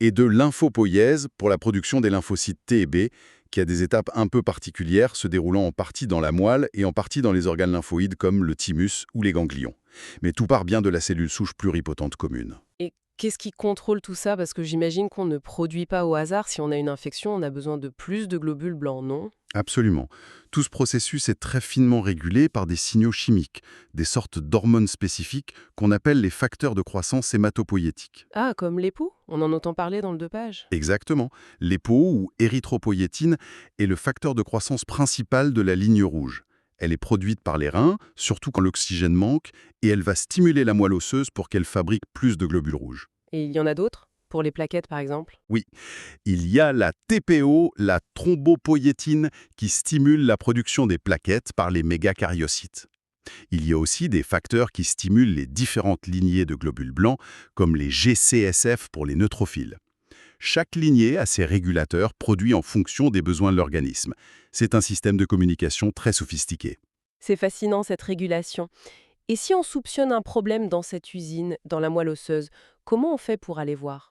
et de lymphopoïèse pour la production des lymphocytes T et B, qui a des étapes un peu particulières se déroulant en partie dans la moelle et en partie dans les organes lymphoïdes comme le thymus ou les ganglions. Mais tout part bien de la cellule souche pluripotente commune. Et qu'est-ce qui contrôle tout ça? Parce que j'imagine qu'on ne produit pas au hasard. Si on a une infection, on a besoin de plus de globules blancs, non? Absolument. Tout ce processus est très finement régulé par des signaux chimiques, des sortes d'hormones spécifiques qu'on appelle les facteurs de croissance hématopoïétiques. Ah, comme l'époux? On en entend parler dans le dopage. Exactement. L'épo ou érythropoïétine est le facteur de croissance principal de la ligne rouge. Elle est produite par les reins, surtout quand l'oxygène manque, et elle va stimuler la moelle osseuse pour qu'elle fabrique plus de globules rouges. Et il y en a d'autres? Pour les plaquettes, par exemple? Oui, il y a la TPO, la thrombopoïétine, qui stimule la production des plaquettes par les mégacaryocytes. Il y a aussi des facteurs qui stimulent les différentes lignées de globules blancs, comme les GCSF pour les neutrophiles. Chaque lignée a ses régulateurs produits en fonction des besoins de l'organisme. C'est un système de communication très sophistiqué. C'est fascinant, cette régulation. Et si on soupçonne un problème dans cette usine, dans la moelle osseuse, comment on fait pour aller voir?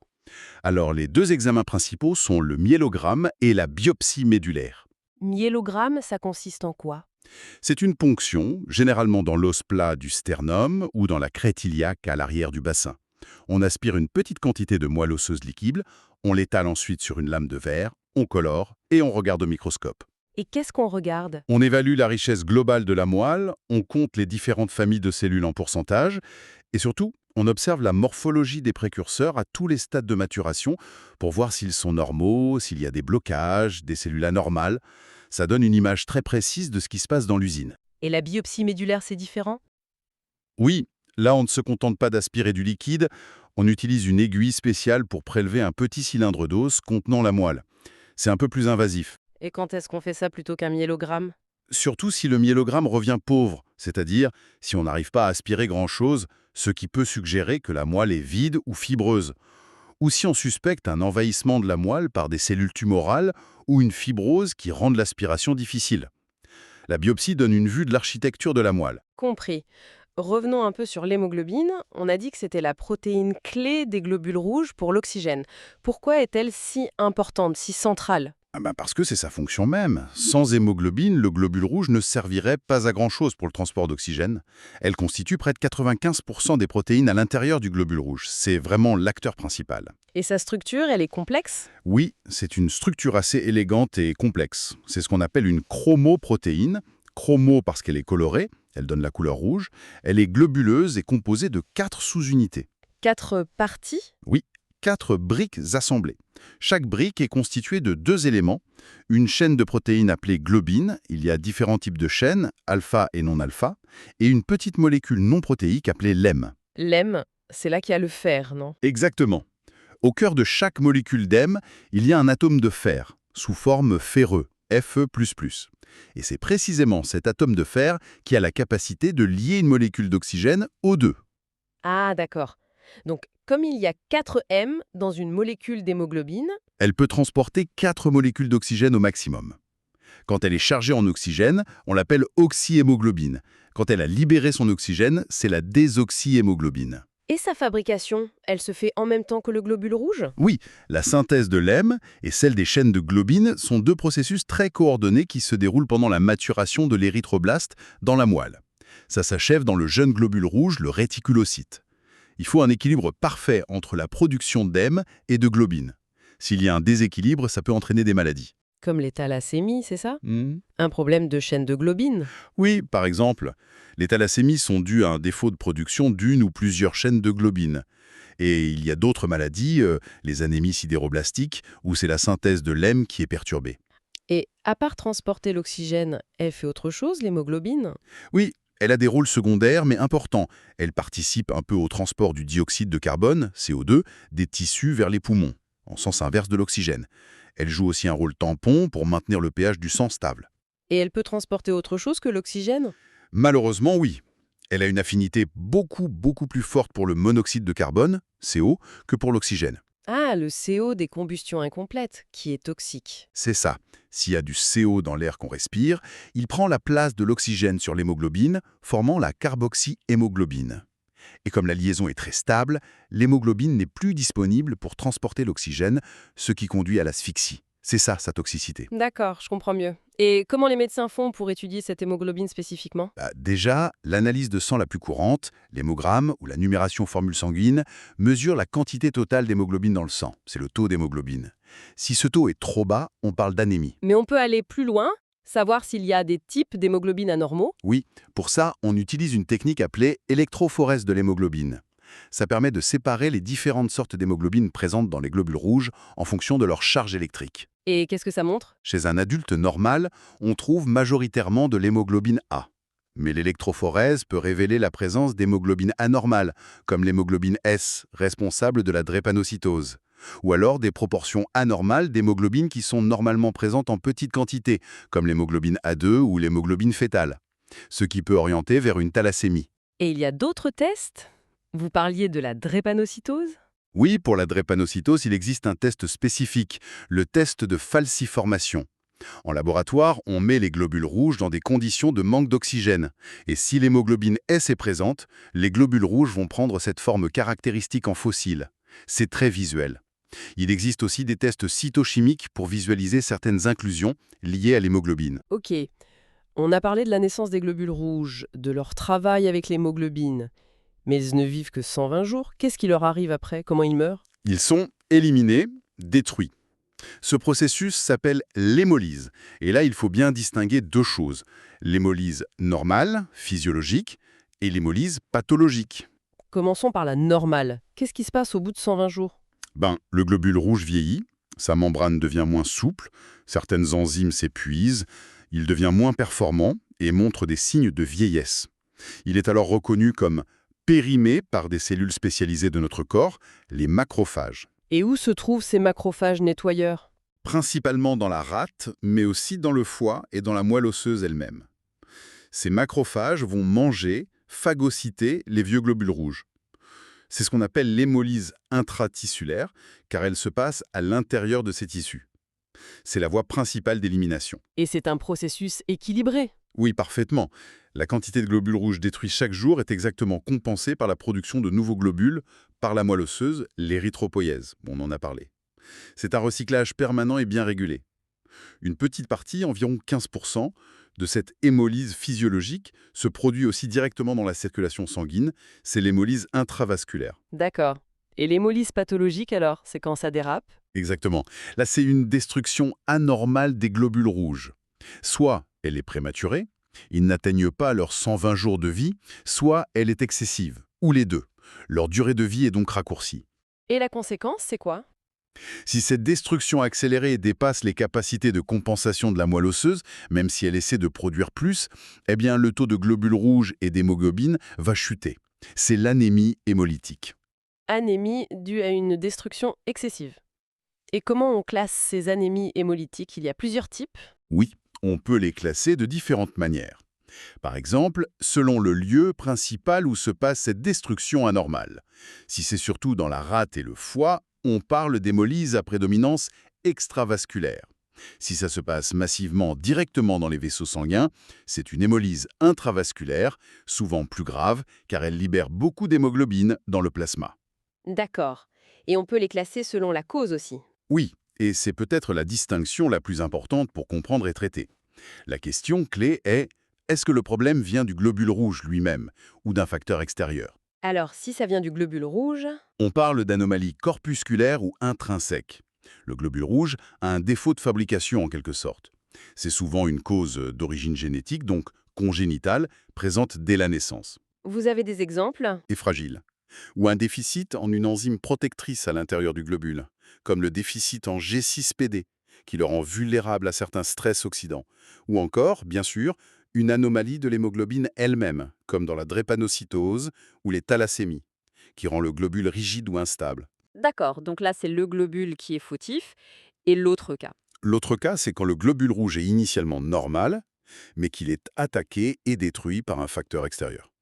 Alors, les deux examens principaux sont le myélogramme et la biopsie médulaire. Myélogramme, ça consiste en quoi? C'est une ponction, généralement dans l'os plat du sternum ou dans la crête iliaque à l'arrière du bassin. On aspire une petite quantité de moelle osseuse liquide, on l'étale ensuite sur une lame de verre, on colore et on regarde au microscope. Et qu'est-ce qu'on regarde? On évalue la richesse globale de la moelle, on compte les différentes familles de cellules en pourcentage et surtout, on observe la morphologie des précurseurs à tous les stades de maturation pour voir s'ils sont normaux, s'il y a des blocages, des cellules anormales. Ça donne une image très précise de ce qui se passe dans l'usine. Et la biopsie médulaire, c'est différent? Oui, là on ne se contente pas d'aspirer du liquide, on utilise une aiguille spéciale pour prélever un petit cylindre d'os contenant la moelle. C'est un peu plus invasif. Et quand est-ce qu'on fait ça plutôt qu'un myélogramme? Surtout si le myélogramme revient pauvre, c'est-à-dire si on n'arrive pas à aspirer grand-chose, ce qui peut suggérer que la moelle est vide ou fibreuse, ou si on suspecte un envahissement de la moelle par des cellules tumorales ou une fibrose qui rendent l'aspiration difficile. La biopsie donne une vue de l'architecture de la moelle. Compris. Revenons un peu sur l'hémoglobine. On a dit que c'était la protéine clé des globules rouges pour l'oxygène. Pourquoi est-elle si importante, si centrale? Parce que c'est sa fonction même. Sans hémoglobine, le globule rouge ne servirait pas à grand-chose pour le transport d'oxygène. Elle constitue près de 95% des protéines à l'intérieur du globule rouge. C'est vraiment l'acteur principal. Et sa structure, elle est complexe? Oui, c'est une structure assez élégante et complexe. C'est ce qu'on appelle une chromoprotéine. Chromo parce qu'elle est colorée, elle donne la couleur rouge. Elle est globuleuse et composée de 4 sous-unités. 4 parties? Oui, 4 briques assemblées. Chaque brique est constituée de 2 éléments, une chaîne de protéines appelée globine, il y a différents types de chaînes, alpha et non-alpha, et une petite molécule non protéique appelée l'hème. L'hème, c'est là qu'il y a le fer, non? Exactement. Au cœur de chaque molécule d'hème, il y a un atome de fer, sous forme ferreux, Fe++. Et c'est précisément cet atome de fer qui a la capacité de lier une molécule d'oxygène aux deux. Ah, d'accord. Donc, comme il y a 4 M dans une molécule d'hémoglobine, Elle peut transporter 4 molécules d'oxygène au maximum. Quand elle est chargée en oxygène, on l'appelle oxyhémoglobine. Quand elle a libéré son oxygène, c'est la désoxyhémoglobine. et sa fabrication, elle se fait en même temps que le globule rouge? Oui, la synthèse de l'hème et celle des chaînes de globine sont deux processus très coordonnés qui se déroulent pendant la maturation de l'érythroblaste dans la moelle. Ça s'achève dans le jeune globule rouge, le réticulocyte. Il faut un équilibre parfait entre la production d'hème et de globine. S'il y a un déséquilibre, ça peut entraîner des maladies. Comme les thalassémies, c'est ça? Hmm. Un problème de chaîne de globine? Oui, par exemple, les thalassémies sont dues à un défaut de production d'une ou plusieurs chaînes de globine. Et il y a d'autres maladies, les anémies sidéroblastiques, où c'est la synthèse de l'hème qui est perturbée. Et à part transporter l'oxygène, elle fait autre chose, l'hémoglobine? Oui, elle a des rôles secondaires mais importants. Elle participe un peu au transport du dioxyde de carbone, CO2, des tissus vers les poumons, en sens inverse de l'oxygène. Elle joue aussi un rôle tampon pour maintenir le pH du sang stable. Et elle peut transporter autre chose que l'oxygène? Malheureusement, oui. Elle a une affinité beaucoup plus forte pour le monoxyde de carbone, CO, que pour l'oxygène. Ah, le CO des combustions incomplètes, qui est toxique. C'est ça. S'il y a du CO dans l'air qu'on respire, il prend la place de l'oxygène sur l'hémoglobine, formant la carboxyhémoglobine. Et comme la liaison est très stable, l'hémoglobine n'est plus disponible pour transporter l'oxygène, ce qui conduit à l'asphyxie. C'est ça, sa toxicité. D'accord, je comprends mieux. Et comment les médecins font pour étudier cette hémoglobine spécifiquement? Déjà, l'analyse de sang la plus courante, l'hémogramme ou la numération formule sanguine, mesure la quantité totale d'hémoglobine dans le sang. C'est le taux d'hémoglobine. Si ce taux est trop bas, on parle d'anémie. Mais on peut aller plus loin, savoir s'il y a des types d'hémoglobine anormaux. Oui, pour ça, on utilise une technique appelée électrophorèse de l'hémoglobine. Ça permet de séparer les différentes sortes d'hémoglobine présentes dans les globules rouges en fonction de leur charge électrique. Et qu'est-ce que ça montre? Chez un adulte normal, on trouve majoritairement de l'hémoglobine A. Mais l'électrophorèse peut révéler la présence d'hémoglobine anormale, comme l'hémoglobine S, responsable de la drépanocytose. Ou alors des proportions anormales d'hémoglobine qui sont normalement présentes en petite quantité, comme l'hémoglobine A2 ou l'hémoglobine fétale. Ce qui peut orienter vers une thalassémie. Et il y a d'autres tests? Vous parliez de la drépanocytose? Oui, pour la drépanocytose, il existe un test spécifique, le test de falciformation. En laboratoire, on met les globules rouges dans des conditions de manque d'oxygène. Et si l'hémoglobine S est présente, les globules rouges vont prendre cette forme caractéristique en fossile. C'est très visuel. Il existe aussi des tests cytochimiques pour visualiser certaines inclusions liées à l'hémoglobine. Ok. On a parlé de la naissance des globules rouges, de leur travail avec l'hémoglobine. Mais ils ne vivent que 120 jours. Qu'est-ce qui leur arrive après? Comment ils meurent? Ils sont éliminés, détruits. Ce processus s'appelle l'hémolyse. Et là, il faut bien distinguer deux choses. L'hémolyse normale, physiologique, et l'hémolyse pathologique. Commençons par la normale. Qu'est-ce qui se passe au bout de 120 jours? Le globule rouge vieillit, sa membrane devient moins souple, certaines enzymes s'épuisent, il devient moins performant et montre des signes de vieillesse. Il est alors reconnu comme périmé par des cellules spécialisées de notre corps, les macrophages. Et où se trouvent ces macrophages nettoyeurs? Principalement dans la rate, mais aussi dans le foie et dans la moelle osseuse elle-même. Ces macrophages vont manger, phagocyter les vieux globules rouges. C'est ce qu'on appelle l'hémolyse intratissulaire, car elle se passe à l'intérieur de ces tissus. C'est la voie principale d'élimination. Et c'est un processus équilibré. Oui, parfaitement. La quantité de globules rouges détruits chaque jour est exactement compensée par la production de nouveaux globules par la moelle osseuse, l'érythropoïèse. On en a parlé. C'est un recyclage permanent et bien régulé. Une petite partie, environ 15%, de cette hémolyse physiologique se produit aussi directement dans la circulation sanguine. C'est l'hémolyse intravasculaire. D'accord. Et l'hémolyse pathologique alors, c'est quand ça dérape? Exactement. Là, c'est une destruction anormale des globules rouges. Soit elle est prématurée, ils n'atteignent pas leurs 120 jours de vie, soit elle est excessive, ou les deux. Leur durée de vie est donc raccourcie. Et la conséquence, c'est quoi? Si cette destruction accélérée dépasse les capacités de compensation de la moelle osseuse, même si elle essaie de produire plus, eh bien le taux de globules rouges et d'hémoglobine va chuter. C'est l'anémie hémolytique. Anémie due à une destruction excessive. Et comment on classe ces anémies hémolytiques? Il y a plusieurs types. Oui, on peut les classer de différentes manières. Par exemple, selon le lieu principal où se passe cette destruction anormale. Si c'est surtout dans la rate et le foie, on parle d'hémolyse à prédominance extravasculaire. Si ça se passe massivement directement dans les vaisseaux sanguins, c'est une hémolyse intravasculaire, souvent plus grave car elle libère beaucoup d'hémoglobine dans le plasma. D'accord. Et on peut les classer selon la cause aussi. Oui, et c'est peut-être la distinction la plus importante pour comprendre et traiter. La question clé est-ce que le problème vient du globule rouge lui-même ou d'un facteur extérieur? Alors, si ça vient du globule rouge, On parle d'anomalies corpusculaires ou intrinsèques. Le globule rouge a un défaut de fabrication en quelque sorte. C'est souvent une cause d'origine génétique, donc congénitale, présente dès la naissance, vous avez des exemples? et fragile. Ou un déficit en une enzyme protectrice à l'intérieur du globule, comme le déficit en G6PD, qui le rend vulnérable à certains stress oxydants. Ou encore, bien sûr, une anomalie de l'hémoglobine elle-même, comme dans la drépanocytose ou les thalassémies, qui rend le globule rigide ou instable. D'accord, donc là c'est le globule qui est fautif. Et l'autre cas? L'autre cas, c'est quand le globule rouge est initialement normal, mais qu'il est attaqué et détruit par un facteur extérieur.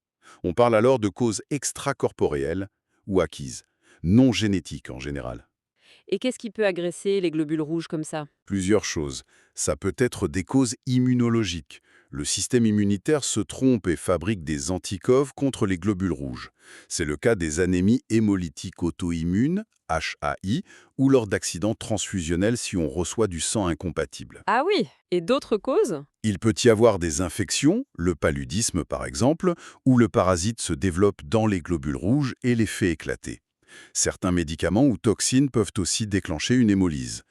On parle alors de causes extracorporéelles ou acquises, non génétiques en général. Et qu'est-ce qui peut agresser les globules rouges comme ça? Plusieurs choses. Ça peut être des causes immunologiques, Le système immunitaire se trompe et fabrique des anticorps contre les globules rouges. C'est le cas des anémies hémolytiques auto-immunes, HAI, ou lors d'accidents transfusionnels si on reçoit du sang incompatible. Ah oui, et d'autres causes? Il peut y avoir des infections, le paludisme par exemple, où le parasite se développe dans les globules rouges et les fait éclater. Certains médicaments ou toxines peuvent aussi déclencher une hémolyse.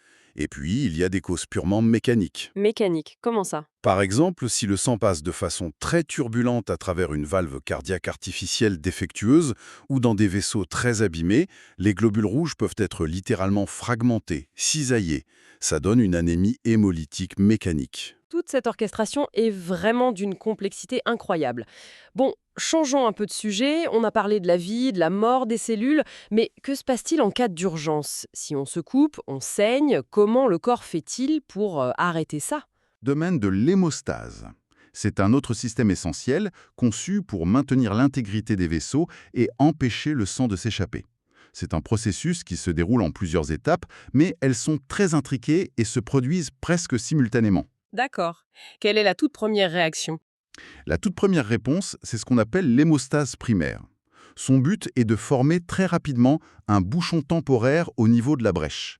Et puis, il y a des causes purement mécaniques. Mécanique, comment ça? Par exemple, si le sang passe de façon très turbulente à travers une valve cardiaque artificielle défectueuse ou dans des vaisseaux très abîmés, les globules rouges peuvent être littéralement fragmentés, cisaillés. Ça donne une anémie hémolytique mécanique. Toute cette orchestration est vraiment d'une complexité incroyable. Bon, changeons un peu de sujet, on a parlé de la vie, de la mort des cellules, mais que se passe-t-il en cas d'urgence? Si on se coupe, on saigne, comment le corps fait-il pour arrêter ça? Domaine de l'hémostase. C'est un autre système essentiel conçu pour maintenir l'intégrité des vaisseaux et empêcher le sang de s'échapper. C'est un processus qui se déroule en plusieurs étapes, mais elles sont très intriquées et se produisent presque simultanément. D'accord. Quelle est la toute première réaction? La toute première réponse, c'est ce qu'on appelle l'hémostase primaire. Son but est de former très rapidement un bouchon temporaire au niveau de la brèche.